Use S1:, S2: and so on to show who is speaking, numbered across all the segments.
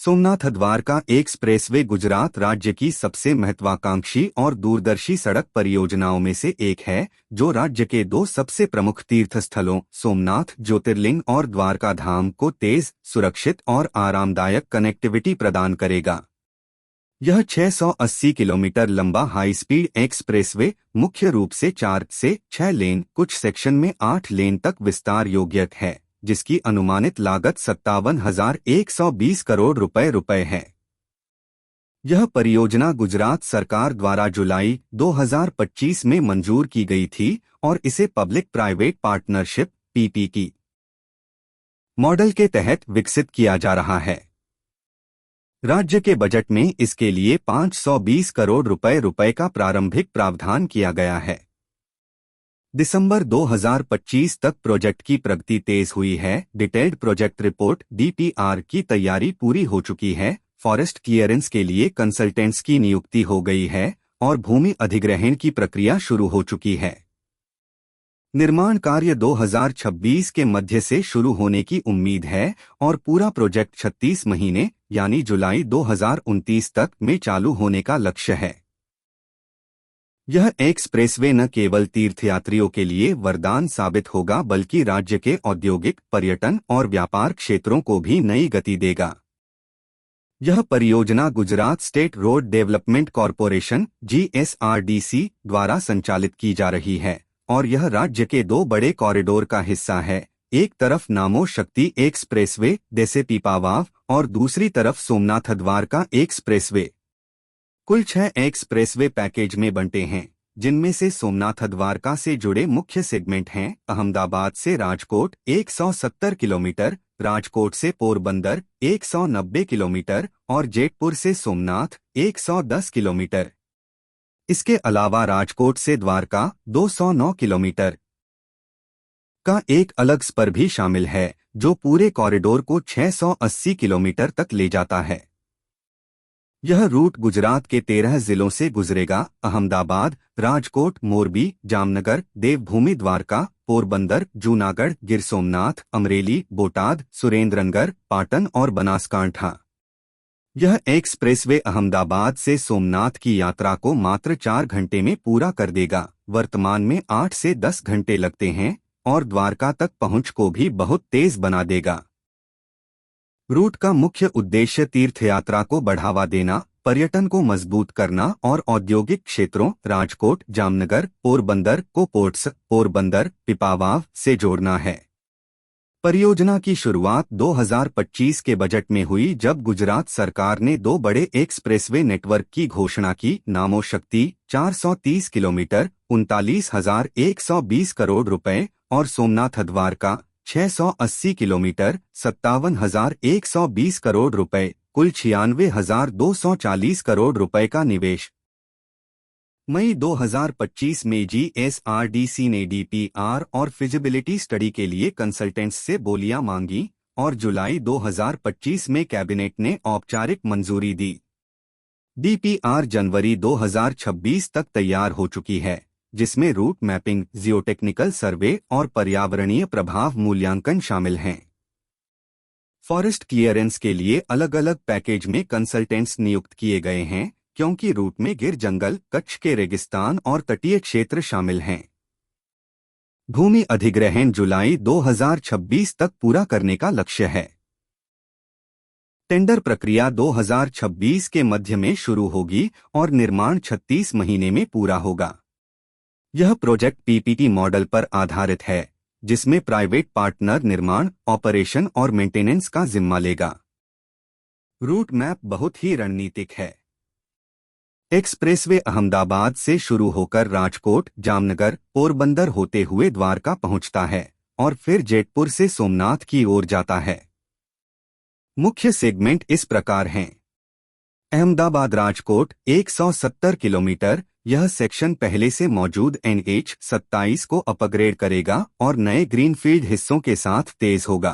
S1: Somnath Dwarka expressway Gujarat राज्य की सबसे महत्वाकांक्षी और दूरदर्शी सड़क परियोजनाओं में से एक है, जो राज्य के दो सबसे प्रमुख तीर्थ स्थलों सोमनाथ ज्योतिर्लिंग और द्वारका धाम को तेज, सुरक्षित और आरामदायक कनेक्टिविटी प्रदान करेगा। यह 680 किलोमीटर लंबा हाई स्पीड एक्सप्रेसवे मुख्य रूप से 4 से 6 लेन, कुछ सेक्शन में 8 लेन तक विस्तार योग्य है, जिसकी अनुमानित लागत 57,120 करोड़ रुपए है। यह परियोजना गुजरात सरकार द्वारा जुलाई 2025 में मंजूर की गई थी और इसे public private partnership (PPP) model के तहत विकसित किया जा रहा है। राज्य के बजट में इसके लिए 520 करोड़ रुपए का प्रारंभिक प्रावधान किया गया है। दिसंबर 2025 तक प्रोजेक्ट की प्रगति तेज हुई है। डिटेल्ड प्रोजेक्ट रिपोर्ट (डीपीआर) की तैयारी पूरी हो चुकी है। फॉरेस्ट क्लियरेंस के लिए कंसल्टेंट्स की नियुक्ति हो गई है और भूमि अधिग्रहण की प्रक्रिया शुरू हो चुकी है। निर्माण कार्य 2026 के मध्य से शुरू होने की उम्मीद है और पूरा प्रोजेक्ट 36 महीने यानी जुलाई 2029 तक में चालू होने का लक्ष्य है। यह एक्सप्रेसवे न केवल तीर्थयात्रियों के लिए वरदान साबित होगा, बल्कि राज्य के औद्योगिक, पर्यटन और व्यापार क्षेत्रों को भी नई गति देगा। यह परियोजना Gujarat state road development corporation (GSRDC) द्वारा संचालित की जा रही है और यह राज्य के दो बड़े कॉरिडोर का हिस्सा है। एक तरफ नामो शक्ति एक्सप्रेसवे देसे पीपावाव और दूसरी तरफ सोमनाथ द्वारका एक्सप्रेसवे। कुल 6 एक्सप्रेसवे पैकेज में बंटे हैं, जिनमें से सोमनाथ द्वारका से जुड़े मुख्य सेगमेंट हैं अहमदाबाद से राजकोट 170 किलोमीटर, राजकोट से पोरबंदर 190 किलोमीटर और जेतपुर से सोमनाथ 110 किलोमीटर। इसके अलावा राजकोट से द्वारका 209 किलोमीटर का एक अलग स्पर भी शामिल है, जो पूरे कॉरिडोर को 680 किलोमीटर तक ले जाता है। यह रूट गुजरात के 13 जिलों से गुजरेगा: अहमदाबाद, राजकोट, मोरबी, जामनगर, देवभूमि द्वारका, पोरबंदर, जूनागढ़, गिर सोमनाथ, अमरेली, बोटाद, सुरेंद्रनगर, पाटन और बनासकांठा। यह एक्सप्रेसवे अहमदाबाद से सोमनाथ की यात्रा को मात्र 4 घंटे में पूरा कर देगा। वर्तमान में 8 से 10 घंटे लगते हैं और द्वारका तक पहुंच को भी बहुत तेज बना देगा। रूट का मुख्य उद्देश्य तीर्थयात्रा को बढ़ावा देना, पर्यटन को मजबूत करना और औद्योगिक क्षेत्रों राजकोट, जामनगर, पोरबंदर को पोर्ट्स पोरबंदर, पिपावाव से जोड़ना है। परियोजना की शुरुआत 2025 के बजट में हुई, जब गुजरात सरकार ने दो बड़े एक्सप्रेसवे नेटवर्क की घोषणा की। नामो शक्ति 430 किलोमीटर 39,120 करोड़ रुपए और सोमनाथ द्वारका 680 किलोमीटर 57,120 करोड़ रुपए, कुल 96,240 करोड़ रुपए का निवेश। मई 2025 में GSRDC ने डीपीआर और फिजिबिलिटी स्टडी के लिए कंसल्टेंट्स से बोलियां मांगी और जुलाई 2025 में कैबिनेट ने औपचारिक मंजूरी दी। डीपीआर जनवरी 2026 तक तैयार हो चुकी है, जिसमें रूट मैपिंग, जियोटेक्निकल सर्वे और पर्यावरणीय प्रभाव मूल्यांकन शामिल हैं। फॉरेस्ट क्लियरेंस के लिए अलग अलग पैकेज में कंसल्टेंट्स नियुक्त किए गए हैं, क्योंकि रूट में गिर जंगल, कच्छ के रेगिस्तान और तटीय क्षेत्र शामिल हैं। भूमि अधिग्रहण जुलाई 2026 तक पूरा करने का लक्ष्य है। टेंडर प्रक्रिया 2026 के मध्य में शुरू होगी और निर्माण 36 महीने में पूरा होगा। यह प्रोजेक्ट पीपीपी मॉडल पर आधारित है, जिसमें प्राइवेट पार्टनर निर्माण, ऑपरेशन और मेंटेनेंस का जिम्मा लेगा। रूट मैप बहुत ही रणनीतिक है। एक्सप्रेसवे अहमदाबाद से शुरू होकर राजकोट, जामनगर, पोरबंदर होते हुए द्वारका पहुंचता है और फिर जेतपुर से सोमनाथ की ओर जाता है। मुख्य सेगमेंट इस प्रकार हैं: अहमदाबाद राजकोट 170 किलोमीटर। यह सेक्शन पहले से मौजूद NH-27 को अपग्रेड करेगा और नए ग्रीनफील्ड हिस्सों के साथ तेज होगा।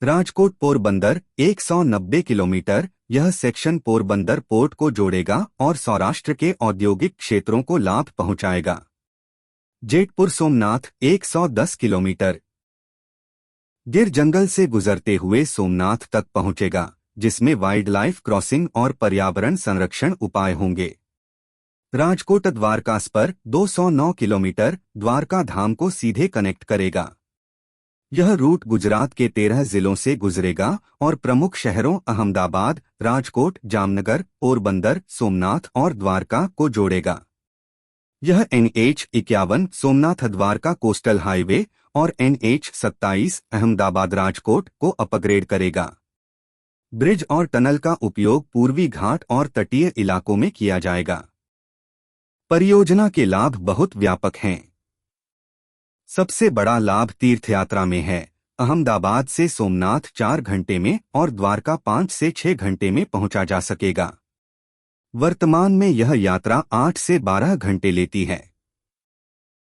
S1: राजकोट पोरबंदर 190 किलोमीटर। यह सेक्शन पोरबंदर पोर्ट को जोड़ेगा और सौराष्ट्र के औद्योगिक क्षेत्रों को लाभ पहुंचाएगा। जेतपुर सोमनाथ 110 किलोमीटर। गिर जंगल से गुजरते हुए सोमनाथ तक पहुंचेगा। जिसमें वाइल्ड लाइफ क्रॉसिंग और पर्यावरण संरक्षण उपाय होंगे। राजकोट द्वारका स्पर 209 किलोमीटर द्वारका धाम को सीधे कनेक्ट करेगा। यह रूट गुजरात के 13 जिलों से गुजरेगा और प्रमुख शहरों अहमदाबाद, राजकोट, जामनगर, पोरबंदर, सोमनाथ और द्वारका को जोड़ेगा। यह NH-51 Somnath Dwarka coastal highway और NH-27 अहमदाबाद राजकोट को अपग्रेड करेगा। ब्रिज और टनल का उपयोग पूर्वी घाट और तटीय इलाकों में किया जाएगा। परियोजना के लाभ बहुत व्यापक हैं। सबसे बड़ा लाभ तीर्थयात्रा में है। अहमदाबाद से सोमनाथ 4 घंटे में और द्वारका 5 से 6 घंटे में पहुंचा जा सकेगा। वर्तमान में यह यात्रा 8 से 12 घंटे लेती है।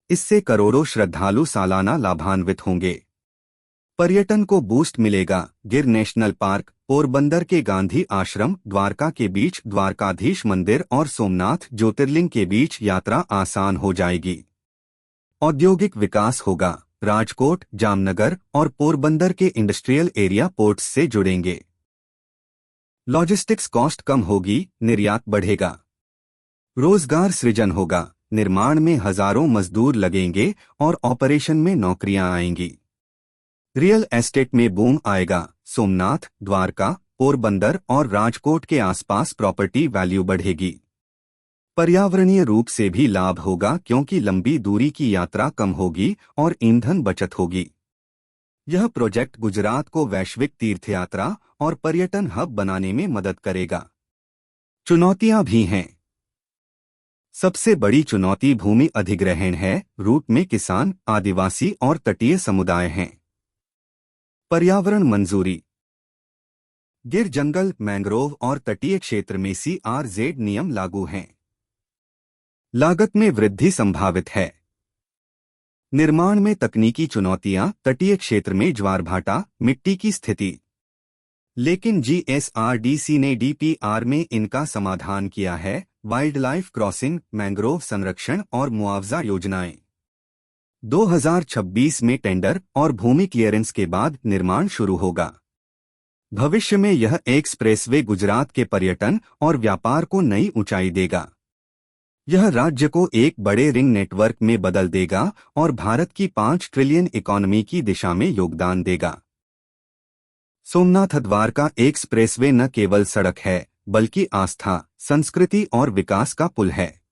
S1: इससे करोड़ों श्रद्धालु सालाना लाभान्वित होंगे। पर्यटन को बूस्ट मिलेगा। गिर नेशनल पार्क, पोरबंदर के गांधी आश्रम, द्वारका के बीच द्वारकाधीश मंदिर और सोमनाथ ज्योतिर्लिंग के बीच यात्रा आसान हो जाएगी। औद्योगिक विकास होगा। राजकोट, जामनगर और पोरबंदर के इंडस्ट्रियल एरिया पोर्ट्स से जुड़ेंगे। लॉजिस्टिक्स कॉस्ट कम होगी, निर्यात बढ़ेगा। रोजगार सृजन होगा। निर्माण में हजारों मजदूर लगेंगे और ऑपरेशन में नौकरियां आएंगी। रियल एस्टेट में बूम आएगा। सोमनाथ, द्वारका, पोरबंदर और राजकोट के आसपास प्रॉपर्टी वैल्यू बढ़ेगी। पर्यावरणीय रूप से भी लाभ होगा क्योंकि लंबी दूरी की यात्रा कम होगी और ईंधन बचत होगी। यह प्रोजेक्ट गुजरात को वैश्विक तीर्थयात्रा और पर्यटन हब बनाने में मदद करेगा। चुनौतियां भी हैं। सबसे बड़ी चुनौती भूमि अधिग्रहण है। रूट में किसान, आदिवासी और तटीय समुदाय हैं। पर्यावरण मंजूरी। गिर जंगल, मैंग्रोव और तटीय क्षेत्र में CRZ नियम लागू हैं। लागत में वृद्धि संभावित है। निर्माण में तकनीकी चुनौतियां, तटीय क्षेत्र में ज्वारभाटा, मिट्टी की स्थिति। लेकिन GSRDC ने DPR में इनका समाधान किया है। वाइल्ड लाइफ क्रॉसिंग, मैंग्रोव संरक्षण और मुआवजा योजनाएं। 2026 में टेंडर और भूमि क्लियरेंस के बाद निर्माण शुरू होगा। भविष्य में यह एक्सप्रेसवे गुजरात के पर्यटन और व्यापार को नई ऊंचाई देगा। यह राज्य को एक बड़े रिंग नेटवर्क में बदल देगा और भारत की 5 ट्रिलियन इकोनॉमी की दिशा में योगदान देगा। सोमनाथ द्वारका एक्सप्रेसवे न केवल सड़क है, बल्कि आस्था, संस्कृति और विकास का पुल है।